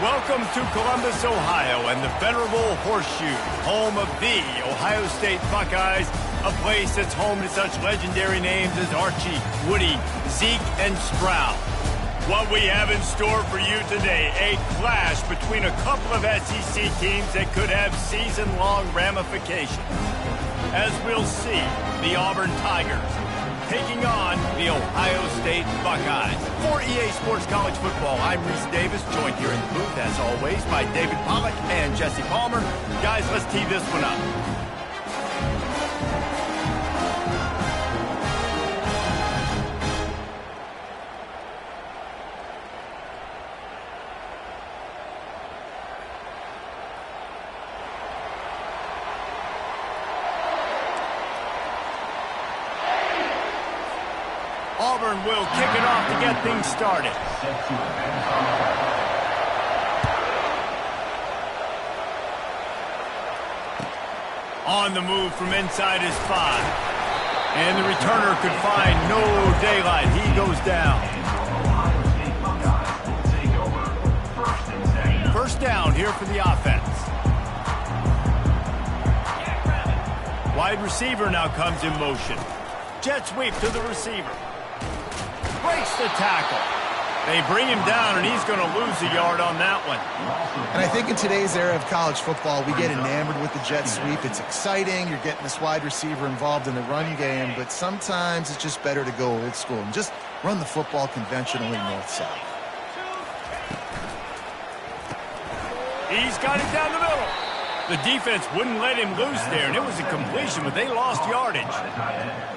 Welcome to Columbus, Ohio, and the venerable Horseshoe, home of the Ohio State Buckeyes, a place that's home to such legendary names as Archie, Woody, Zeke, and Stroud. What we have in store for you today, a clash between a couple of SEC teams that could have season-long ramifications. As we'll see, the Auburn Tigers taking on the Ohio State Buckeyes. For EA Sports College Football, I'm Reese Davis, joined here in the booth, as always, by David Pollack and Jesse Palmer. Guys, let's tee this one up. Auburn will kick it off to get things started. On the move from inside his 5. And the returner could find no daylight. He goes down. First down here for the offense. Wide receiver now comes in motion. Jet sweep to the receiver. Breaks the tackle. They bring him down, and he's going to lose a yard on that one. And I think in today's era of college football, we get enamored with the jet sweep. It's exciting. You're getting this wide receiver involved in the run game, but sometimes it's just better to go old school and just run the football conventionally north-south. He's got it down the middle. The defense wouldn't let him loose there, and it was a completion, but they lost yardage.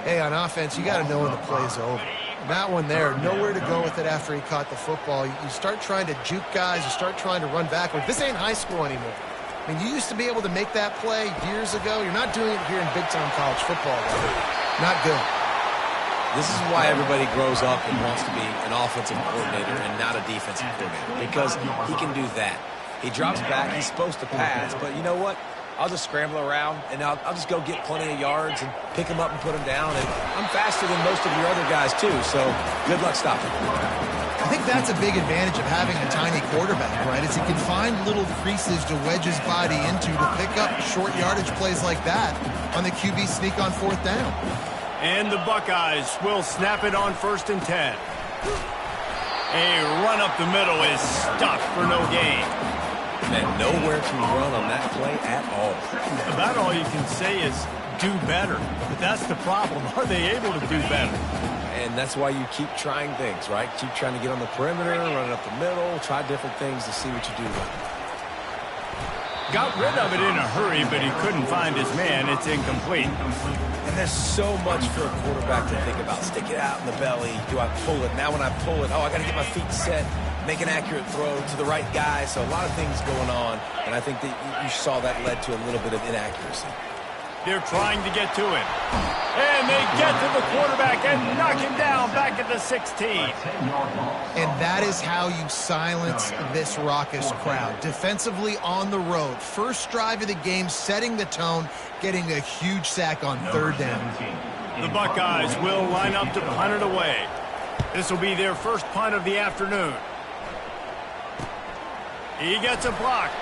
Hey, on offense, you got to know when the play's over. That one there, nowhere to go with it after he caught the football. You start trying to juke guys. You start trying to run backward. This ain't high school anymore. I mean, you used to be able to make that play years ago. You're not doing it here in big-time college football, though. Not good. This is why everybody grows up and wants to be an offensive coordinator and not a defensive coordinator, because he can do that. He drops back. He's supposed to pass, but you know what? I'll just scramble around, and I'll just go get plenty of yards and pick them up and put them down. And I'm faster than most of your other guys, too, so good luck stopping. I think that's a big advantage of having a tiny quarterback, right? Is he can find little creases to wedge his body into to pick up short yardage plays like that on the QB sneak on 4th down. And the Buckeyes will snap it on 1st and 10. A run up the middle is stuck for no gain. And nowhere to run on that play at all. About all you can say is do better. But that's the problem. Are they able to do better? And that's why you keep trying things, right? Keep trying to get on the perimeter, run it up the middle, try different things to see what you do well. Got rid of it in a hurry, but he couldn't find his man. It's incomplete. And there's so much for a quarterback to think about. Stick it out in the belly. Do I pull it? Now when I pull it, I got to get my feet set. Make an accurate throw to the right guy. So a lot of things going on, and I think that you saw that led to a little bit of inaccuracy. They're trying to get to him. And they get to the quarterback and knock him down back at the 16. And that is how you silence this raucous crowd. Defensively on the road. First drive of the game, setting the tone, getting a huge sack on 3rd down. The Buckeyes will line up to punt it away. This will be their first punt of the afternoon. He gets a block.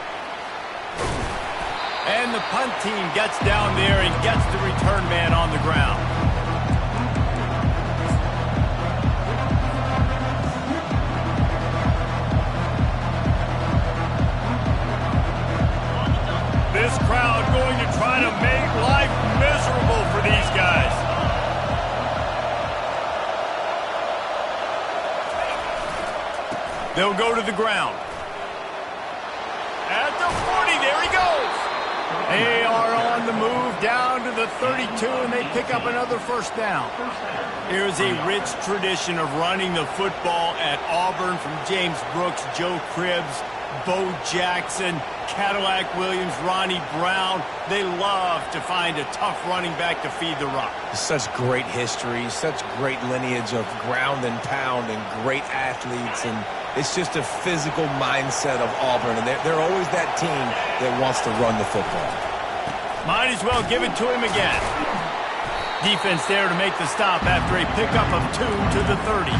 And the punt team gets down there and gets the return man on the ground. This crowd going to try to make life miserable for these guys. They'll go to the ground. At the 40, there he goes. They are on the move down to the 32, and they pick up another 1st down. Here's a rich tradition of running the football at Auburn from James Brooks, Joe Cribbs, Bo Jackson, Cadillac Williams, Ronnie Brown. They love to find a tough running back to feed the rock. Such great history, such great lineage of ground and pound and great athletes, and it's just a physical mindset of Auburn, and they're always that team that wants to run the football. Might as well give it to him again. Defense there to make the stop after a pickup of 2 to the 30.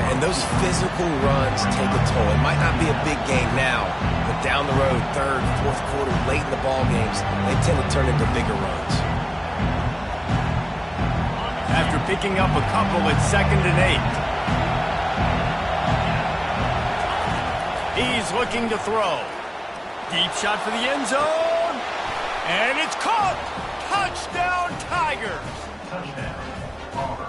and those physical runs take a toll. It might not be a big game now, but down the road, third, fourth quarter, late in the ball games, they tend to turn into bigger runs. After picking up a couple, it's 2nd and 8. He's looking to throw. Deep shot for the end zone. And it's caught. Touchdown, Tigers.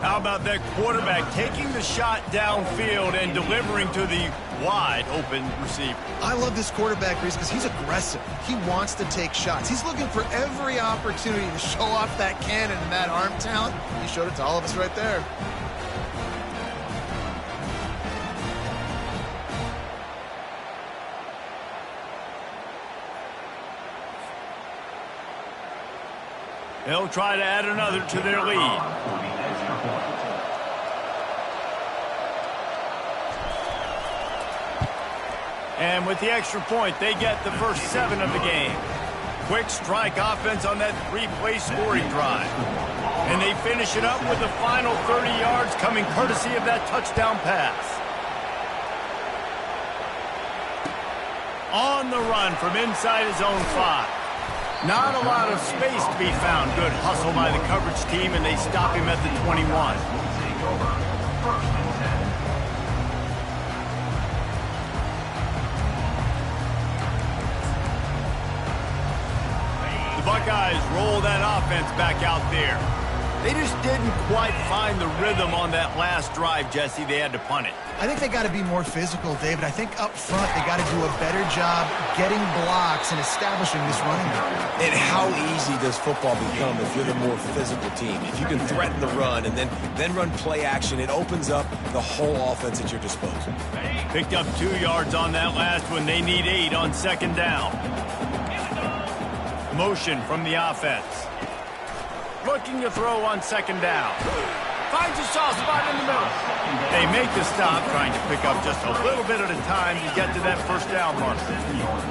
How about that quarterback taking the shot downfield and delivering to the wide open receiver? I love this quarterback, Reese, because he's aggressive. He wants to take shots. He's looking for every opportunity to show off that cannon and that arm talent. He showed it to all of us right there. They'll try to add another to their lead. And with the extra point, they get the first 7 of the game. Quick strike offense on that 3-play scoring drive. And they finish it up with the final 30 yards coming courtesy of that touchdown pass. On the run from inside his own 5. Not a lot of space to be found. Good hustle by the coverage team, and they stop him at the 21. The Buckeyes roll that offense back out there. They just didn't quite find the rhythm on that last drive, Jesse. They had to punt it. I think they got to be more physical, David. I think up front they got to do a better job getting blocks and establishing this running game. And how easy does football become if you're the more physical team? If you can threaten the run and then run play action, it opens up the whole offense at your disposal. Picked up 2 yards on that last one. They need 8 on 2nd down. Motion from the offense. Looking to throw on 2nd down. Finds a soft spot in the middle. They make the stop, trying to pick up just a little bit at a time to get to that first down marker.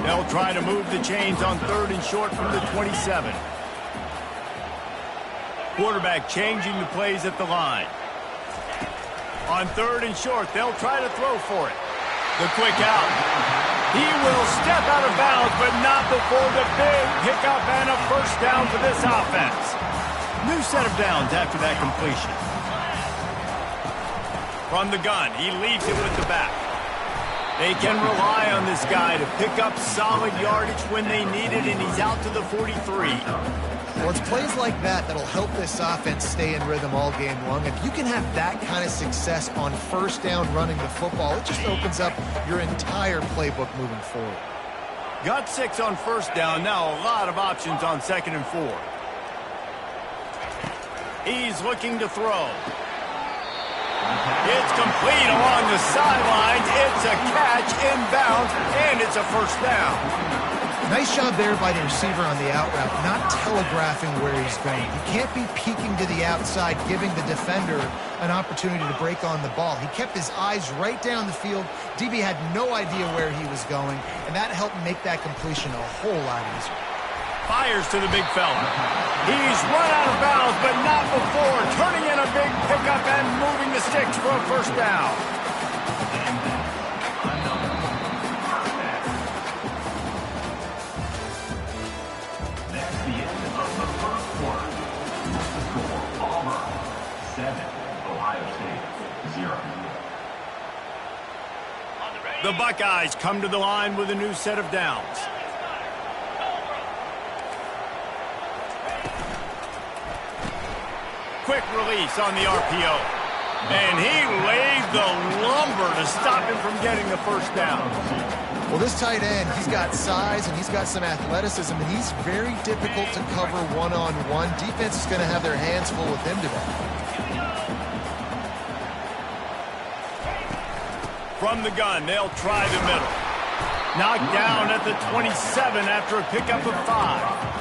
They'll try to move the chains on 3rd and short from the 27. Quarterback changing the plays at the line. On 3rd and short, they'll try to throw for it. The quick out. He will step out of bounds, but not before the big pickup and a first down for this offense. New set of downs after that completion. From the gun, he leads it with the back. They can rely on this guy to pick up solid yardage when they need it, and he's out to the 43. Well, it's plays like that that'll help this offense stay in rhythm all game long. If you can have that kind of success on first down running the football, it just opens up your entire playbook moving forward. Got 6 on first down. Now a lot of options on 2nd and 4. He's looking to throw. It's complete along the sidelines. It's a catch inbounds, and it's a first down. Nice job there by the receiver on the out route, not telegraphing where he's going. You can't be peeking to the outside, giving the defender an opportunity to break on the ball. He kept his eyes right down the field. DB had no idea where he was going, and that helped make that completion a whole lot easier. Fires to the big fella. He's run out of bounds, but not before. Turning in a big pickup and moving the sticks for a first down. That's the end of the first quarter. The score, Auburn 7, Ohio State 0. The Buckeyes come to the line with a new set of downs. Quick release on the RPO. And he laid the lumber to stop him from getting the first down. Well, this tight end, he's got size and he's got some athleticism, and he's very difficult to cover one-on-one. Defense is going to have their hands full with him today. From the gun, they'll try the middle. Knocked down at the 27 after a pickup of 5.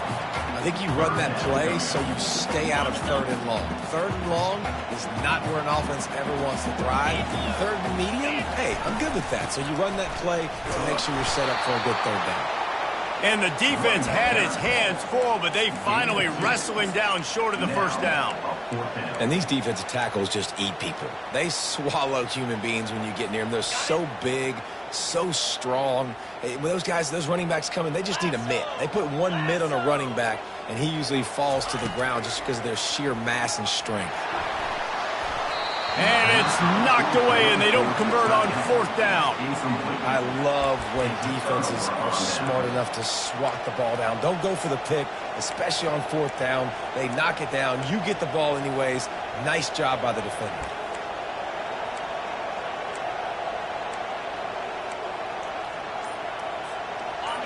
I think you run that play so you stay out of 3rd and long. 3rd and long is not where an offense ever wants to thrive. 3rd and medium, hey, I'm good with that. So you run that play to make sure you're set up for a good 3rd down. And the defense had its hands full, but they finally wrestled him down short of the first down. And these defensive tackles just eat people. They swallow human beings when you get near them. They're so big, so strong. When those guys, those running backs come in, they just need a mitt. They put one mitt on a running back, and he usually falls to the ground just because of their sheer mass and strength. And it's knocked away, and they don't convert on fourth down. I love when defenses are smart enough to swat the ball down. Don't go for the pick, especially on fourth down. They knock it down. You get the ball anyways. Nice job by the defender.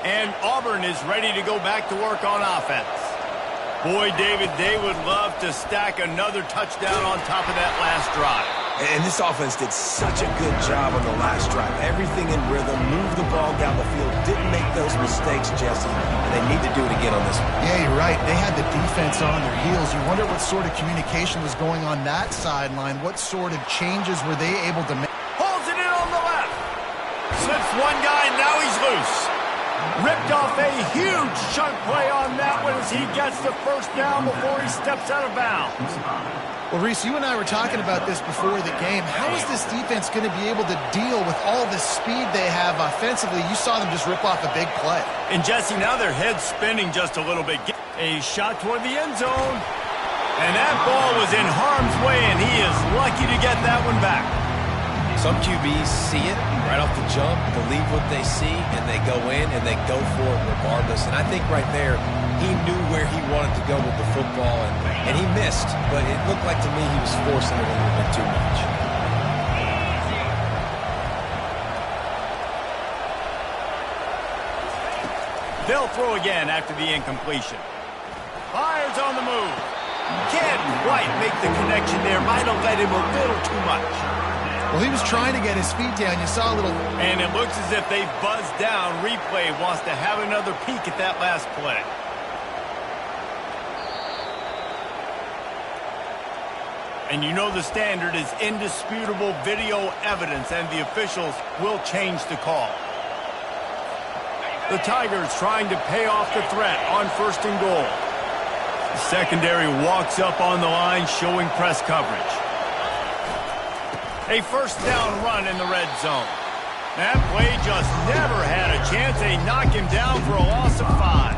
And Auburn is ready to go back to work on offense. Boy, David, they would love to stack another touchdown on top of that last drive. And this offense did such a good job on the last drive. Everything in rhythm, moved the ball down the field, didn't make those mistakes, Jesse, and they need to do it again on this one. Yeah, you're right. They had the defense on their heels. You wonder what sort of communication was going on that sideline. What sort of changes were they able to make? Pulls it in on the left. Slips one guy, now he's loose. Ripped off a huge chunk play on that one as he gets the first down before he steps out of bounds. Well, Reese, you and I were talking about this before the game. How is this defense going to be able to deal with all the speed they have offensively? You saw them just rip off a big play. And, Jesse, now their head's spinning just a little bit. A shot toward the end zone. And that ball was in harm's way, and he is lucky to get that one back. Some QBs see it right off the jump, believe what they see, and they go in and they go for it regardless. And I think right there, he knew where he wanted to go with the football, and he missed. But it looked like to me he was forcing it a little bit too much. They'll throw again after the incompletion. Fires on the move. Can't quite make the connection there. Might have led him a little too much. Well, he was trying to get his feet down. You saw a little... And it looks as if they buzzed down. Replay wants to have another peek at that last play. And you know the standard is indisputable video evidence, and the officials will change the call. The Tigers trying to pay off the threat on first and goal. The secondary walks up on the line, showing press coverage. A first down run in the red zone. That play just never had a chance. They knock him down for a loss of 5.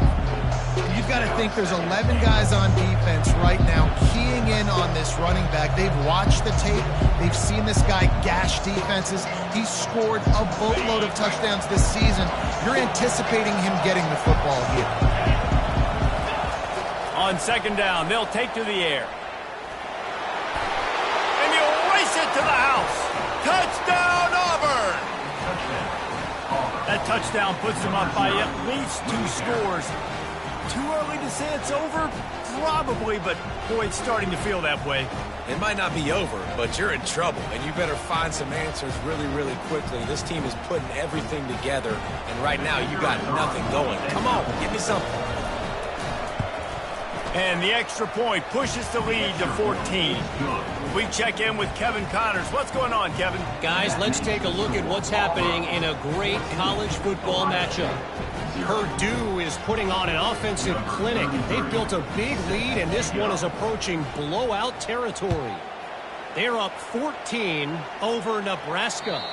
You've got to think there's 11 guys on defense right now keying in on this running back. They've watched the tape. They've seen this guy gash defenses. He's scored a boatload of touchdowns this season. You're anticipating him getting the football here. On second down, they'll take to the air. To the house. Touchdown, Auburn! That touchdown puts them up by at least 2 scores. Too early to say it's over? Probably, but boy, it's starting to feel that way. It might not be over, but you're in trouble, and you better find some answers really, really quickly. This team is putting everything together, and right now you got nothing going. Come on, give me something. And the extra point pushes the lead to 14. We check in with Kevin Connors. What's going on, Kevin? Guys, let's take a look at what's happening in a great college football matchup. Purdue is putting on an offensive clinic. They've built a big lead, and this one is approaching blowout territory. They're up 14 over Nebraska.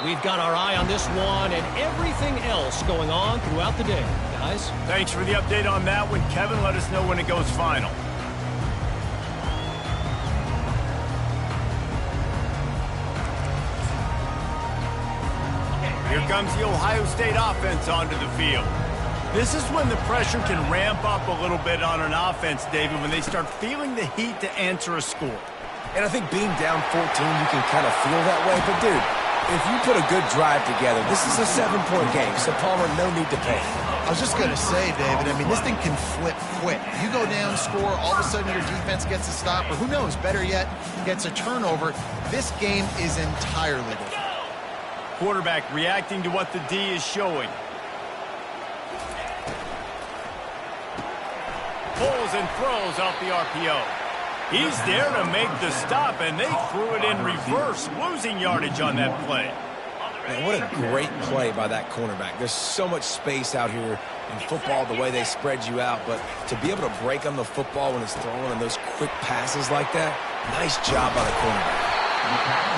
We've got our eye on this one and everything else going on throughout the day. Guys? Thanks for the update on that one, Kevin. Let us know when it goes final. Here comes the Ohio State offense onto the field. This is when the pressure can ramp up a little bit on an offense, David, when they start feeling the heat to answer a score. And I think being down 14, you can kind of feel that way. But, dude, if you put a good drive together, this is a 7-point game. So, Palmer, no need to panic. I was just going to say, David, I mean, this thing can flip quick. You go down, score, all of a sudden your defense gets a stop, or who knows, better yet, gets a turnover. This game is entirely different. Quarterback reacting to what the D is showing. Pulls and throws off the RPO. He's there to make the stop, and they threw it in reverse, losing yardage on that play. Man, what a great play by that cornerback. There's so much space out here. in football, the way they spread you out, but to be able to break on the football when it's thrown and those quick passes like that, nice job by the cornerback.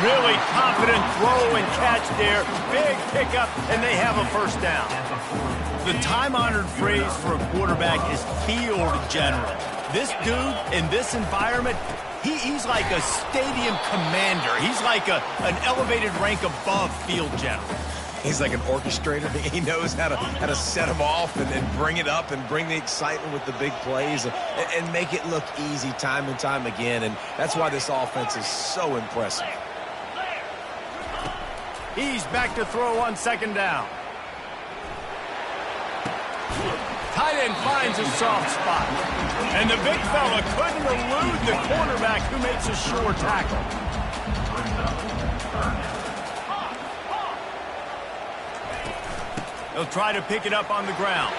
Really confident throw and catch there. Big pickup, and they have a first down. The time-honored phrase for a quarterback is field general. This dude in this environment, he's like a stadium commander. He's like an elevated rank above field general. He's like an orchestrator. He knows how to set them off and then bring it up and bring the excitement with the big plays and make it look easy time and time again. And that's why this offense is so impressive. He's back to throw on second down. Tight end finds a soft spot. And the big fella couldn't elude the cornerback who makes a sure tackle. He'll try to pick it up on the ground.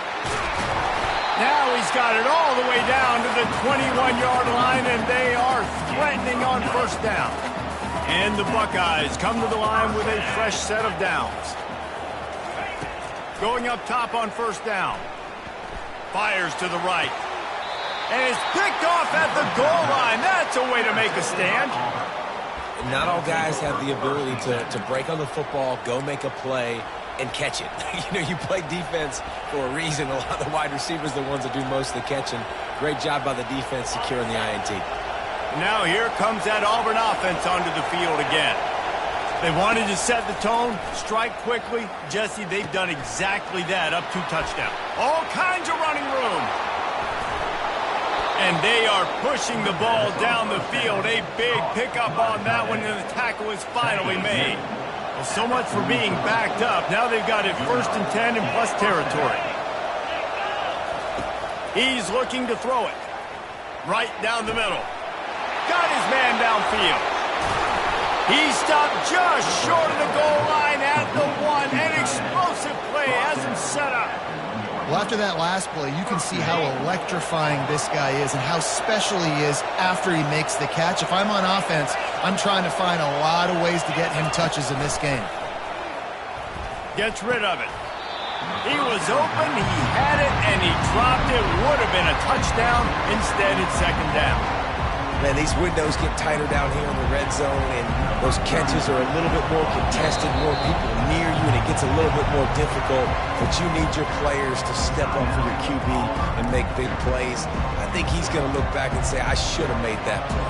Now he's got it all the way down to the 21-yard line, and they are threatening on first down. And the Buckeyes come to the line with a fresh set of downs. Going up top on first down. Fires to the right. And it's picked off at the goal line. That's a way to make a stand. Not all guys have the ability to break on the football, go make a play, and catch it. You play defense for a reason. A lot of the wide receivers are the ones that do most of the catching. Great job by the defense securing the INT. Now here comes that Auburn offense onto the field again. They wanted to set the tone, strike quickly. Jesse, they've done exactly that up to touchdown. All kinds of running room. And they are pushing the ball down the field. A big pickup on that one, and the tackle is finally made. Well, so much for being backed up. Now they've got it 1st and 10 in plus territory. He's looking to throw it. Right down the middle. Got his man downfield. He stopped just short of the goal line at the 1. An explosive play has him set up. Well, after that last play, you can see how electrifying this guy is and how special he is after he makes the catch. If I'm on offense, I'm trying to find a lot of ways to get him touches in this game. Gets rid of it. He was open, he had it, and he dropped it. Would have been a touchdown. Instead, it's second down. Man, these windows get tighter down here in the red zone, and those catches are a little bit more contested, more people near you, and it gets a little bit more difficult. But you need your players to step up for your QB and make big plays. I think he's going to look back and say, I should have made that play.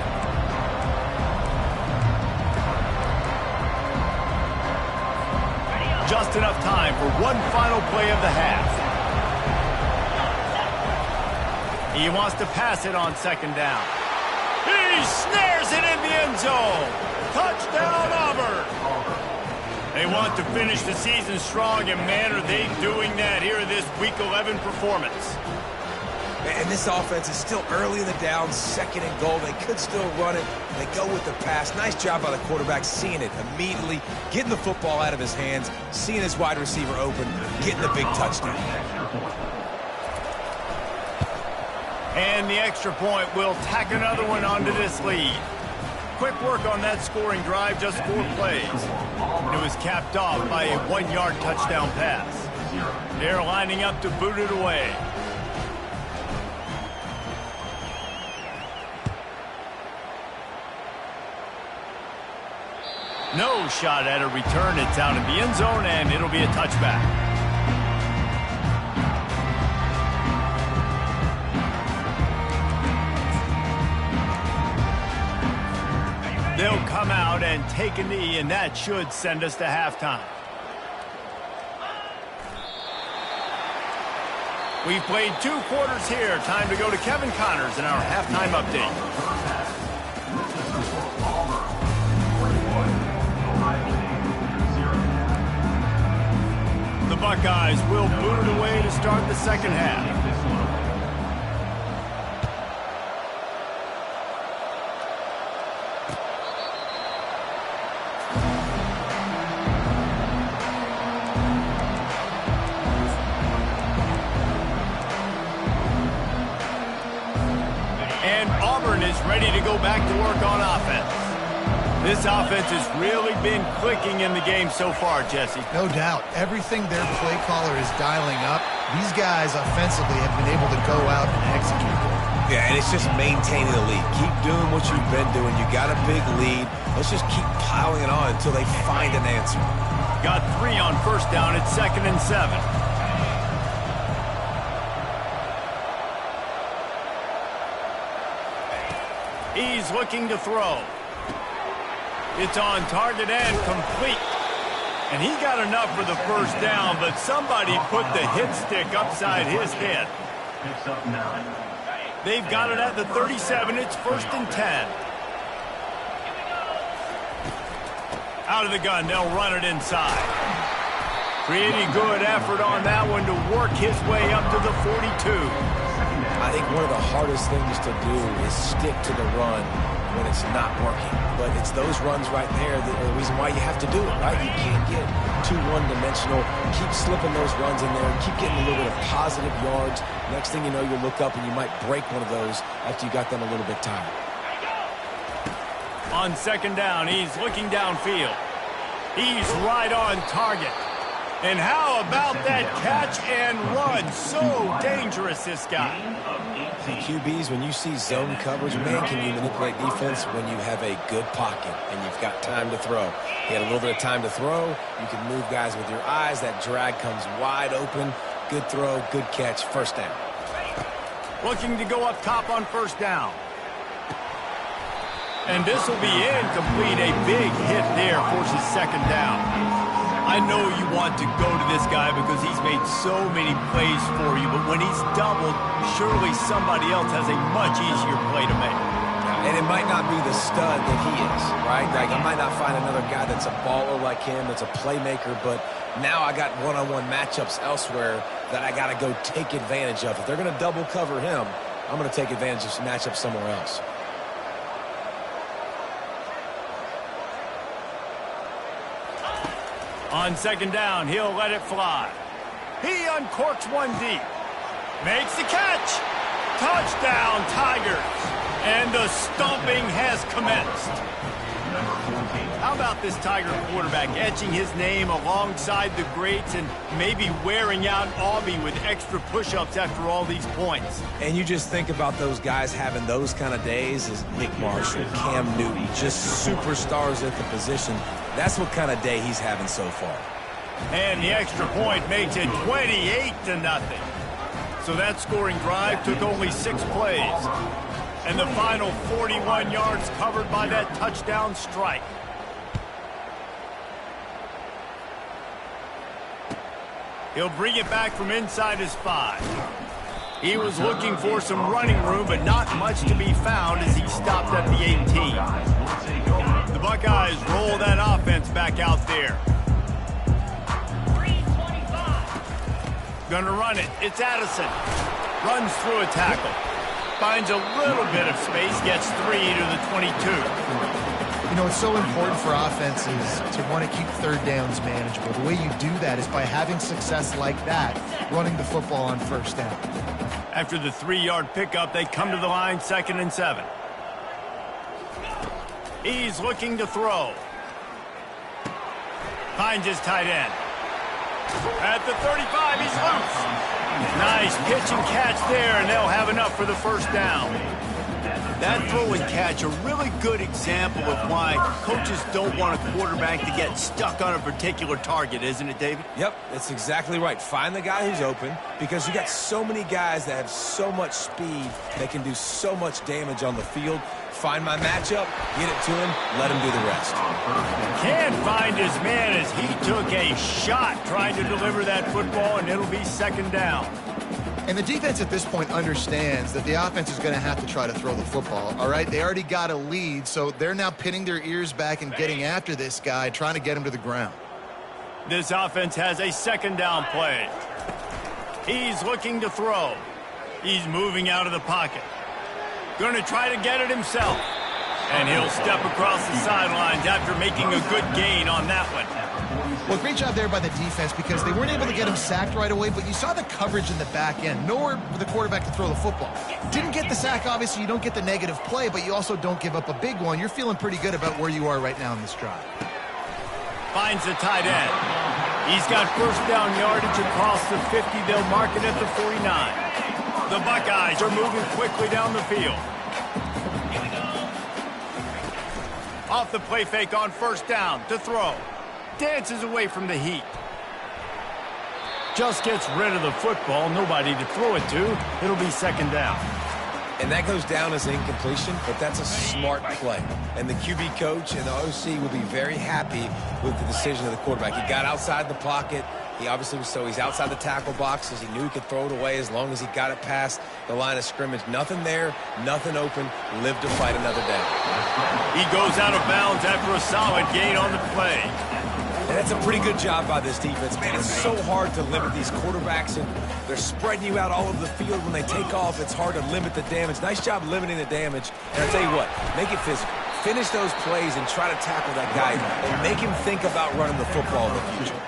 Just enough time for one final play of the half. He wants to pass it on second down. He snares it in the end zone. Touchdown, Auburn. They want to finish the season strong, and man, are they doing that here in this Week 11 performance. And this offense is still early in the down, 2nd and goal. They could still run it. They go with the pass. Nice job by the quarterback, seeing it immediately, getting the football out of his hands, seeing his wide receiver open, getting the big touchdown. And the extra point will tack another one onto this lead. Quick work on that scoring drive, just 4 plays. It was capped off by a 1-yard touchdown pass. They're lining up to boot it away. No shot at a return. It's out in the end zone, and it'll be a touchback. They'll come out and take a knee, and that should send us to halftime. We've played 2 quarters here. Time to go to Kevin Connors in our halftime update. The Buckeyes will boot it away to start the second half. Ready to go back to work on offense. This offense has really been clicking in the game so far, Jesse. No doubt. Everything their play caller is dialing up These guys offensively have been able to go out and execute. Yeah, and it's just maintaining the lead. Keep doing what you've been doing. You got a big lead. Let's just keep piling it on until they find an answer. Got 3 on first down. It's 2nd and 7. He's looking to throw. It's on target and complete. And he got enough for the first down, but somebody put the hit stick upside his head. Picks up 9. They've got it at the 37. It's 1st and 10. Out of the gun, they'll run it inside. Pretty good effort on that one to work his way up to the 42. I think one of the hardest things to do is stick to the run when it's not working. But it's those runs right there that are the reason why you have to do it, right? You can't get too one-dimensional. Keep slipping those runs in there and keep getting a little bit of positive yards. Next thing you know, you look up and you might break one of those after you got them a little bit tired. On 2nd down, he's looking downfield. He's right on target. And how about that catch and run? So dangerous, this guy. QBs, when you see zone coverage, man, can you manipulate defense when you have a good pocket and you've got time to throw. You had a little bit of time to throw. You can move guys with your eyes. That drag comes wide open. Good throw, good catch, first down. Looking to go up top on first down. And this will be incomplete. A big hit there forces 2nd down. I know you want to go to this guy because he's made so many plays for you, but when he's doubled, surely somebody else has a much easier play to make. And it might not be the stud that he is, right? Like, I might not find another guy that's a baller like him, that's a playmaker, but now I got one-on-one matchups elsewhere that I got to go take advantage of. If they're going to double cover him, I'm going to take advantage of some matchups somewhere else. On 2nd down, he'll let it fly. He uncorks one deep. Makes the catch. Touchdown, Tigers. And the stomping has commenced. How about this Tiger quarterback etching his name alongside the greats and maybe wearing out Aubie with extra push-ups after all these points? And you just think about those guys having those kind of days as Nick Marshall, Cam Newton, just superstars at the position. That's what kind of day he's having so far. And the extra point makes it 28-0. So that scoring drive took only 6 plays. And the final 41 yards covered by that touchdown strike. He'll bring it back from inside his 5. He was looking for some running room, but not much to be found as he stopped at the 18. The Buckeyes roll that offense back out there. Gonna run it. It's Addison. Runs through a tackle. Finds a little bit of space, gets 3 to the 22. You know, it's so important for offenses to want to keep 3rd downs manageable. The way you do that is by having success like that, running the football on 1st down. After the 3-yard pickup, they come to the line, 2nd and 7. He's looking to throw. Finds his tight end. At the 35, he's loose. Nice pitch and catch there, and they'll have enough for the first down. That throw and catch, a really good example of why coaches don't want a quarterback to get stuck on a particular target, isn't it, David? Yep, that's exactly right. Find the guy who's open, because you got so many guys that have so much speed that can do so much damage on the field. Find my matchup, get it to him, let him do the rest. Can't find his man as he took a shot trying to deliver that football, and it'll be 2nd down. And the defense at this point understands that the offense is going to have to try to throw the football, all right? They already got a lead, so they're now pinning their ears back and getting after this guy, trying to get him to the ground. This offense has a 2nd down play. He's looking to throw. He's moving out of the pocket. Going to try to get it himself. And he'll step across the sidelines after making a good gain on that one. Well, great job there by the defense because they weren't able to get him sacked right away, but you saw the coverage in the back end. Nowhere for the quarterback to throw the football. Didn't get the sack, obviously. You don't get the negative play, but you also don't give up a big one. You're feeling pretty good about where you are right now in this drive. Finds the tight end. He's got first down yardage across the 50. They'll mark it at the 49. The Buckeyes are moving quickly down the field. Off the play fake on first down to throw. Dances away from the heat. Just gets rid of the football. Nobody to throw it to. It'll be second down. And that goes down as an incompletion, but that's a smart play. And the QB coach and the OC will be very happy with the decision of the quarterback. He got outside the pocket. He obviously was, so he's outside the tackle boxes. He knew he could throw it away as long as he got it past the line of scrimmage. Nothing there, nothing open. Live to fight another day. He goes out of bounds after a solid gain on the play. And that's a pretty good job by this defense. Man, it's so hard to limit these quarterbacks, and they're spreading you out all over the field. When they take off, it's hard to limit the damage. Nice job limiting the damage. And I'll tell you what, make it physical. Finish those plays and try to tackle that guy and make him think about running the football in the future.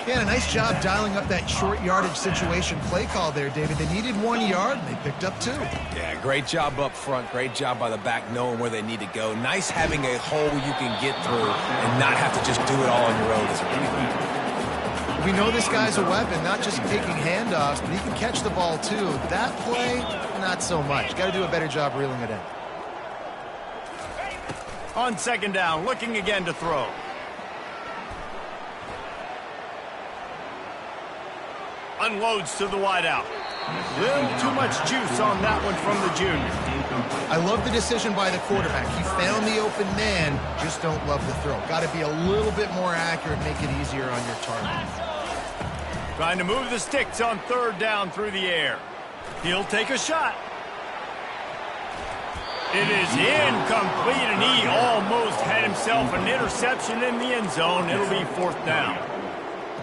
Yeah, a nice job dialing up that short yardage situation play call there, David. They needed 1 yard, and they picked up 2. Yeah, great job up front. Great job by the back knowing where they need to go. Nice having a hole you can get through and not have to just do it all on your own. It's really good. We know this guy's a weapon, not just taking handoffs, but he can catch the ball, too. That play, not so much. Got to do a better job reeling it in. On second down, looking again to throw. Unloads to the wideout. Little too much juice on that one from the junior. I love the decision by the quarterback. He found the open man, just don't love the throw. Got to be a little bit more accurate, make it easier on your target. Trying to move the sticks on third down through the air. He'll take a shot. It is incomplete, and he almost had himself an interception in the end zone. It'll be fourth down.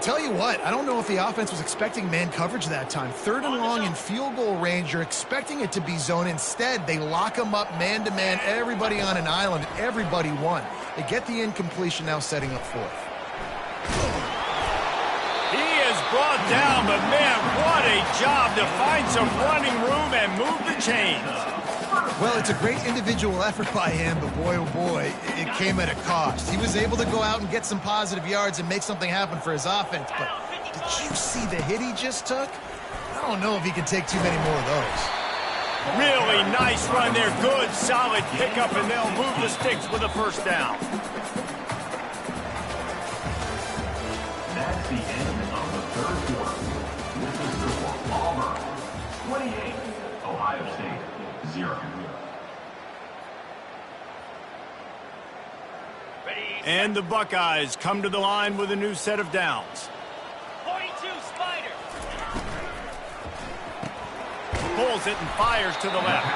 Tell you what, I don't know if the offense was expecting man coverage that time. Third and long in field goal range, you're expecting it to be zone. Instead, they lock them up man-to-man, everybody on an island, everybody won. They get the incompletion, now setting up fourth. He is brought down, but man, what a job to find some running room and move the chains. Well, it's a great individual effort by him, but boy, oh boy, it came at a cost. He was able to go out and get some positive yards and make something happen for his offense, but did you see the hit he just took? I don't know if he can take too many more of those. Really nice run there. Good, solid pickup, and they'll move the sticks with a first down. That's the end of the third quarter. This is the score. Auburn 28, Ohio State 0. And the Buckeyes come to the line with a new set of downs. 42 Spider. Pulls it and fires to the left.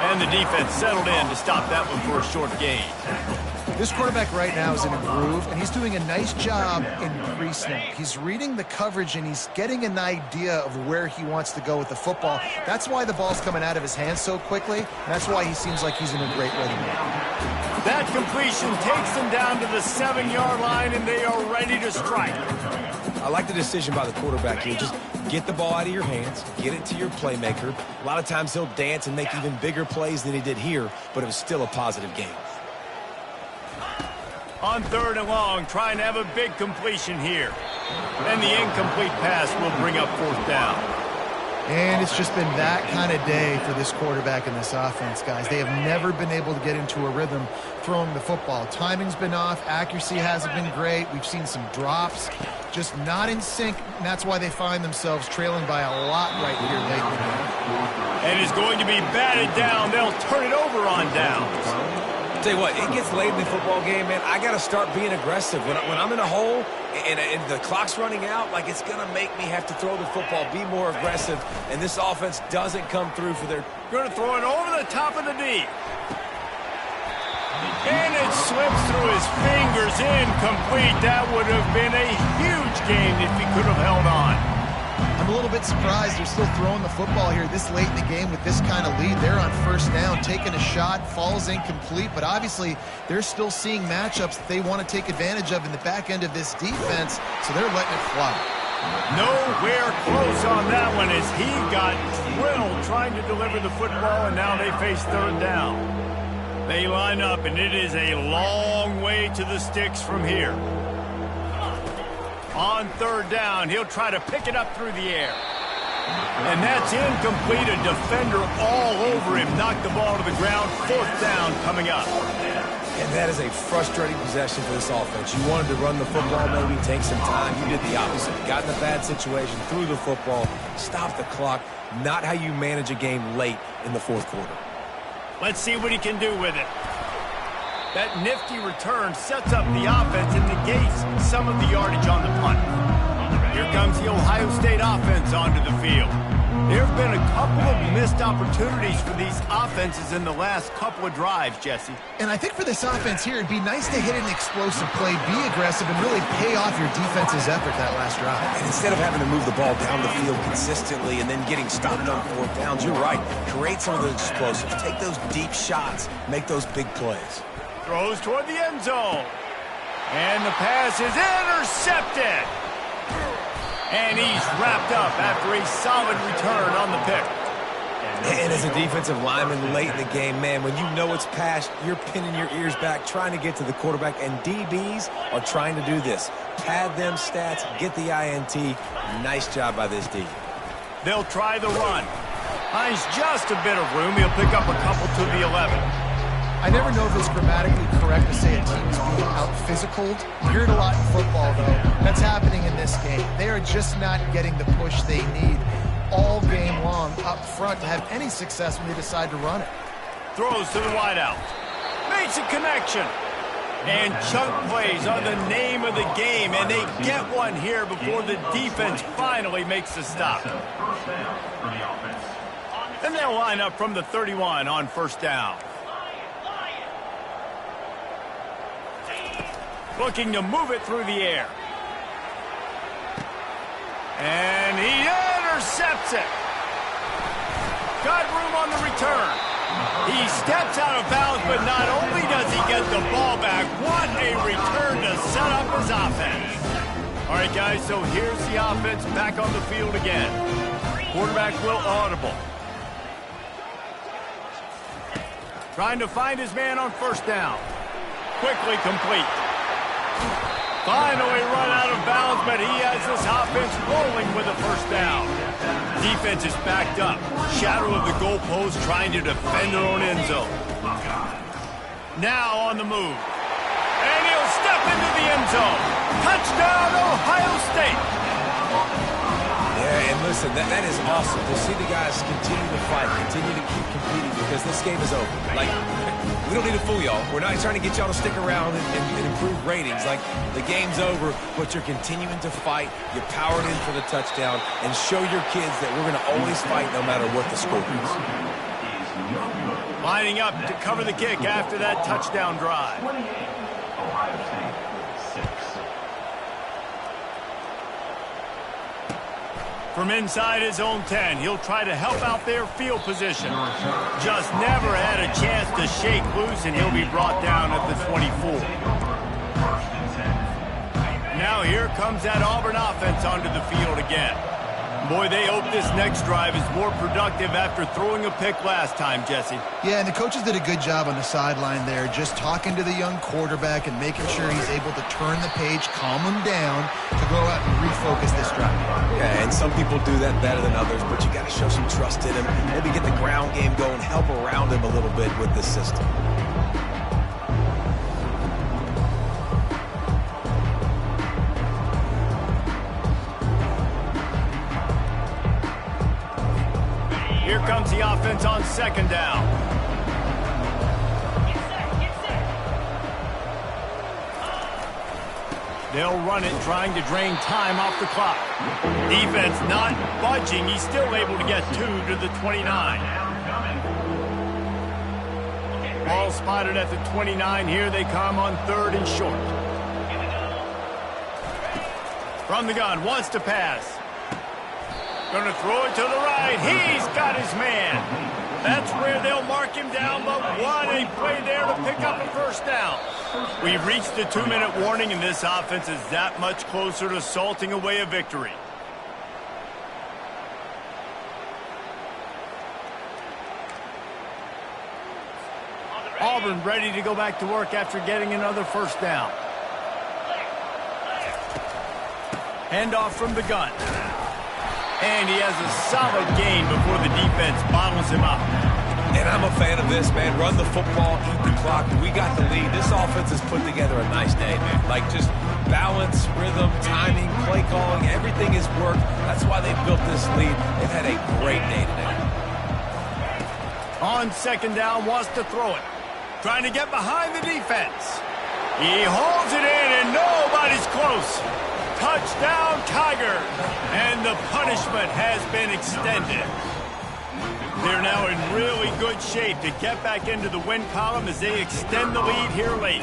And the defense settled in to stop that one for a short gain. This quarterback right now is in a groove, and he's doing a nice job in pre-snap. He's reading the coverage, and he's getting an idea of where he wants to go with the football. That's why the ball's coming out of his hands so quickly. That's why he seems like he's in a great ready mode. That completion takes them down to the 7-yard line, and they are ready to strike. I like the decision by the quarterback here. Just get the ball out of your hands, get it to your playmaker. A lot of times he'll dance and make even bigger plays than he did here, but it was still a positive game. On third and long, trying to have a big completion here. And the incomplete pass will bring up fourth down. And it's just been that kind of day for this quarterback and this offense, guys. They have never been able to get into a rhythm throwing the football. Timing's been off. Accuracy hasn't been great. We've seen some drops. Just not in sync, and that's why they find themselves trailing by a lot right here late in the game. And is going to be batted down. They'll turn it over on downs. Tell you what, it gets late in the football game, man. I got to start being aggressive. When I'm in a hole and the clock's running out, like, it's going to make me have to throw the football, be more aggressive, and this offense doesn't come through for their... Going to throw it over the top of the D. And it slips through his fingers, incomplete. That would have been a huge game if he could have held on. I'm a little bit surprised they're still throwing the football here this late in the game with this kind of lead. They're on first down, taking a shot, falls incomplete, but obviously they're still seeing matchups that they want to take advantage of in the back end of this defense, so they're letting it fly. Nowhere close on that one as he got drilled trying to deliver the football, and now they face third down. They line up, and it is a long way to the sticks from here. On third down, he'll try to pick it up through the air. And that's incomplete. A defender all over him. Knocked the ball to the ground. Fourth down coming up. And that is a frustrating possession for this offense. You wanted to run the football, maybe take some time. You did the opposite. Got in a bad situation, threw the football, stopped the clock. Not how you manage a game late in the fourth quarter. Let's see what he can do with it. That nifty return sets up the offense and negates some of the yardage on the punt. Here comes the Ohio State offense onto the field. There have been a couple of missed opportunities for these offenses in the last couple of drives, Jesse. And I think for this offense here, it'd be nice to hit an explosive play, be aggressive, and really pay off your defense's effort that last drive. And instead of having to move the ball down the field consistently and then getting stopped on fourth downs, you're right. Create some of those explosives. Take those deep shots. Make those big plays. Throws toward the end zone. And the pass is intercepted. And he's wrapped up after a solid return on the pick. And as a defensive lineman late in the game, man, when you know it's passed, you're pinning your ears back, trying to get to the quarterback, and DBs are trying to do this. Pad them stats, get the INT. Nice job by this D. They'll try the run. Finds just a bit of room. He'll pick up a couple to the 11. I never know if it's grammatically correct to say a team is being out-physicaled. You hear it a lot in football, though. That's happening in this game. They are just not getting the push they need all game long up front to have any success when they decide to run it. Throws to the wideout. Makes a connection. And chunk plays are the name of the game, and they get one here before the defense finally makes the stop. And they'll line up from the 31 on first down. Looking to move it through the air. And he intercepts it. Got room on the return. He steps out of bounds, but not only does he get the ball back, what a return to set up his offense. All right, guys, so here's the offense back on the field again. Quarterback will audible. Trying to find his man on first down. Quickly complete. Finally run out of bounds, but he has this offense rolling with a first down. Defense is backed up. Shadow of the goalpost trying to defend their own end zone. Now on the move. And he'll step into the end zone. Touchdown, Ohio State. Yeah, and listen, that is awesome to see the guys continue to fight, continue to keep competing, because this game is over. Like, we don't need to fool y'all. We're not trying to get y'all to stick around and improve ratings. Like, the game's over, but you're continuing to fight. You powered in for the touchdown, and show your kids that we're going to always fight no matter what the score is. Lining up to cover the kick after that touchdown drive. Ohio State 6. From inside his own 10, he'll try to help out their field position. Just never had a chance to shake loose, and he'll be brought down at the 24. Now here comes that Auburn offense onto the field again. Boy, they hope this next drive is more productive after throwing a pick last time, Jesse. Yeah, and the coaches did a good job on the sideline there, just talking to the young quarterback and making sure he's able to turn the page, calm him down, to go out and refocus this drive. Yeah, and some people do that better than others, but you got to show some trust in him. Maybe get the ground game going, help around him a little bit with this system. Here comes the offense on second down. They'll run it, trying to drain time off the clock. Defense not budging. He's still able to get 2 to the 29. Ball spotted at the 29. Here they come on third and short. From the gun, wants to pass. Going to throw it to the right. He's got his man. That's where they'll mark him down, but what a play there to pick up a first down. We've reached the 2-minute warning, and this offense is that much closer to salting away a victory. Auburn ready to go back to work after getting another first down. Handoff from the gun. And he has a solid gain before the defense bottles him up. And I'm a fan of this, man. Run the football, eat the clock. We got the lead. This offense has put together a nice day, man. Like, just balance, rhythm, timing, play calling, everything has worked. That's why they've built this lead. They've had a great day today. On second down, wants to throw it. Trying to get behind the defense. He holds it in, and nobody's close. Touchdown, Tiger. And the punishment has been extended. They're now in really good shape to get back into the win column as they extend the lead here late.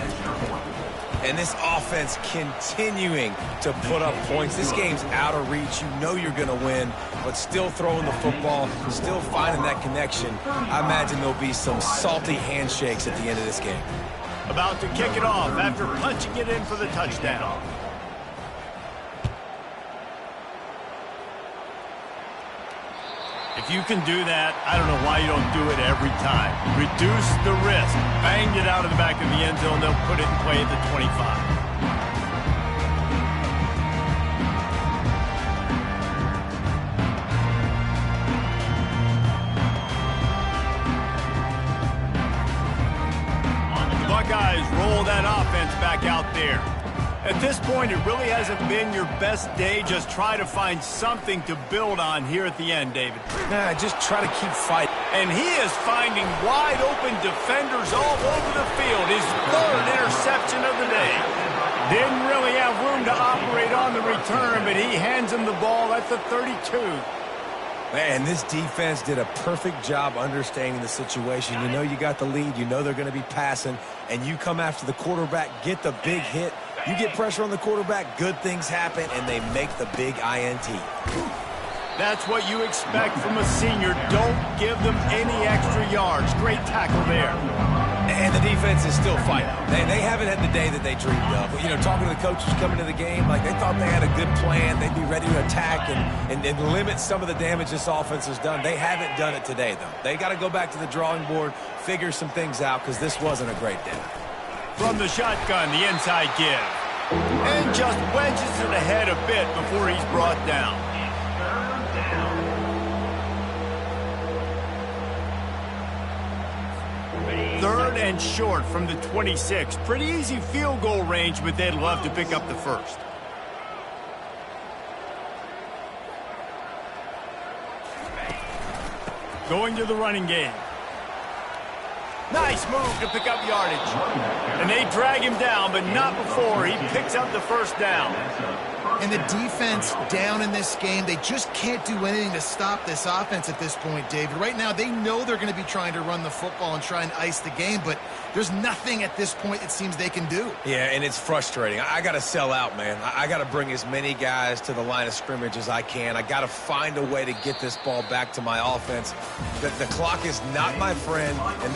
And this offense continuing to put up points. This game's out of reach. You know you're going to win, but still throwing the football, still finding that connection. I imagine there'll be some salty handshakes at the end of this game. About to kick it off after punching it in for the touchdown. If you can do that, I don't know why you don't do it every time. Reduce the risk. Bang it out of the back of the end zone. They'll put it in play at the 25. Buckeyes roll that offense back out there. At this point, it really hasn't been your best day. Just try to find something to build on here at the end, David. Nah, just try to keep fighting. And he is finding wide-open defenders all over the field. His third interception of the day. Didn't really have room to operate on the return, but he hands him the ball at the 32. Man, this defense did a perfect job understanding the situation. You know you got the lead. You know they're going to be passing. And you come after the quarterback, get the big hit. You get pressure on the quarterback, good things happen, and they make the big INT. That's what you expect from a senior. Don't give them any extra yards. Great tackle there. And the defense is still fighting. They haven't had the day that they dreamed of. But, you know, talking to the coaches coming to the game, like they thought they had a good plan. They'd be ready to attack and limit some of the damage this offense has done. They haven't done it today, though. They got to go back to the drawing board, figure some things out, because this wasn't a great day. From the shotgun, the inside give. And just wedges it ahead a bit before he's brought down. Third and short from the 26. Pretty easy field goal range, but they'd love to pick up the first. Going to the running game. Nice move to pick up yardage. And they drag him down, but not before he picks up the first down. And the defense down in this game, they just can't do anything to stop this offense at this point, David. Right now, they know they're going to be trying to run the football and try and ice the game, but there's nothing at this point it seems they can do. Yeah, and it's frustrating. I got to sell out, man. I got to bring as many guys to the line of scrimmage as I can. I got to find a way to get this ball back to my offense. The clock is not my friend, and